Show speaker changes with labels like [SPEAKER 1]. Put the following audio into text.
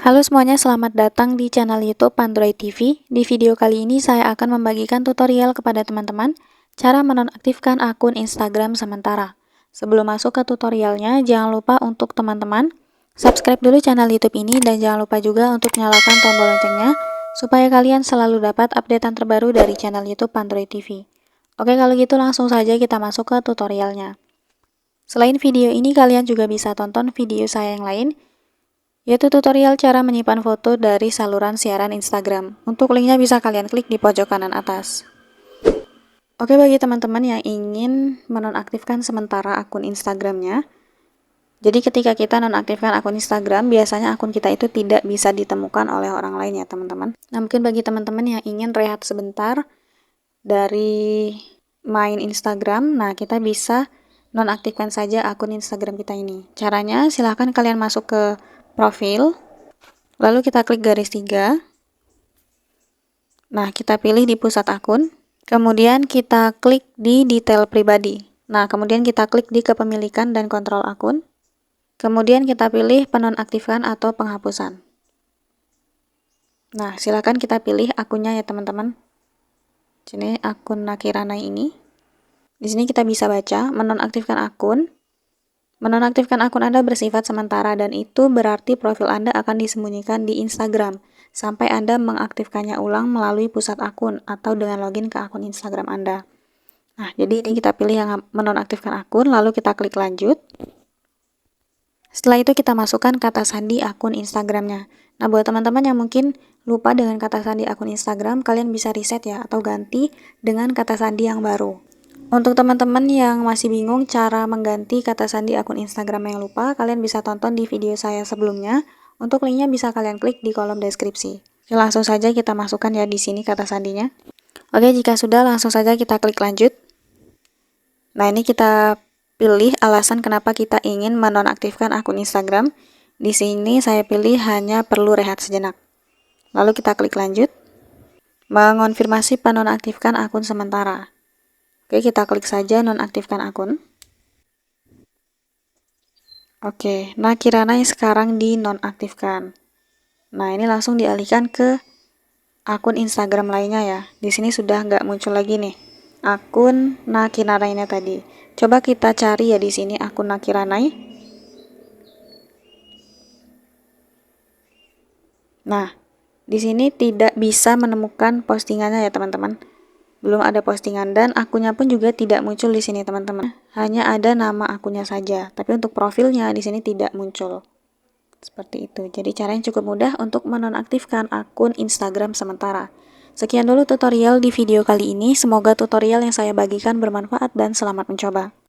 [SPEAKER 1] Halo semuanya, selamat datang di channel YouTube Android TV. Di video kali ini saya akan membagikan tutorial kepada teman-teman cara menonaktifkan akun Instagram sementara. Sebelum masuk ke tutorialnya, jangan lupa untuk teman-teman subscribe dulu channel YouTube ini dan jangan lupa juga untuk nyalakan tombol loncengnya supaya kalian selalu dapat updatean terbaru dari channel YouTube Android TV. Oke, kalau gitu langsung saja kita masuk ke tutorialnya. Selain video ini, kalian juga bisa tonton video saya yang lain, yaitu tutorial cara menyimpan foto dari saluran siaran Instagram. Untuk linknya bisa kalian klik di pojok kanan atas. Oke, bagi teman-teman yang ingin menonaktifkan sementara akun Instagramnya, jadi ketika kita nonaktifkan akun Instagram, biasanya akun kita itu tidak bisa ditemukan oleh orang lain ya teman-teman. Nah, mungkin bagi teman-teman yang ingin rehat sebentar dari main Instagram, nah kita bisa nonaktifkan saja akun Instagram kita ini. Caranya, silahkan kalian masuk ke profil, lalu kita klik garis 3. Nah, kita pilih di pusat akun, kemudian kita klik di detail pribadi. Nah, kemudian kita klik di kepemilikan dan kontrol akun, kemudian kita pilih penonaktifkan atau penghapusan. Nah, silakan kita pilih akunnya ya teman-teman. Sini akun Nakirana ini. Di sini kita bisa baca menonaktifkan akun. Menonaktifkan akun Anda bersifat sementara dan itu berarti profil Anda akan disembunyikan di Instagram sampai Anda mengaktifkannya ulang melalui pusat akun atau dengan login ke akun Instagram Anda. Nah, jadi ini kita pilih yang menonaktifkan akun, lalu kita klik lanjut. Setelah itu kita masukkan kata sandi akun Instagramnya. Nah, buat teman-teman yang mungkin lupa dengan kata sandi akun Instagram, kalian bisa reset ya atau ganti dengan kata sandi yang baru. Untuk teman-teman yang masih bingung cara mengganti kata sandi akun Instagram yang lupa, kalian bisa tonton di video saya sebelumnya. Untuk linknya bisa kalian klik di kolom deskripsi. Oke, langsung saja kita masukkan ya di sini kata sandinya. Oke, jika sudah langsung saja kita klik lanjut. Nah, ini kita pilih alasan kenapa kita ingin menonaktifkan akun Instagram. Di sini saya pilih hanya perlu rehat sejenak. Lalu kita klik lanjut. Mengonfirmasi penonaktifkan akun sementara. Oke, kita klik saja nonaktifkan akun. Oke, nah Kirana yang sekarang dinonaktifkan. Nah, ini langsung dialihkan ke akun Instagram lainnya ya. Di sini sudah nggak muncul lagi nih akun Nakiranai tadi. Coba kita cari ya di sini akun Nakiranai. Nah, di sini tidak bisa menemukan postingannya ya teman-teman. Belum ada postingan dan akunnya pun juga tidak muncul di sini teman-teman. Hanya ada nama akunnya saja, tapi untuk profilnya di sini tidak muncul. Seperti itu. Jadi caranya cukup mudah untuk menonaktifkan akun Instagram sementara. Sekian dulu tutorial di video kali ini. Semoga tutorial yang saya bagikan bermanfaat dan selamat mencoba.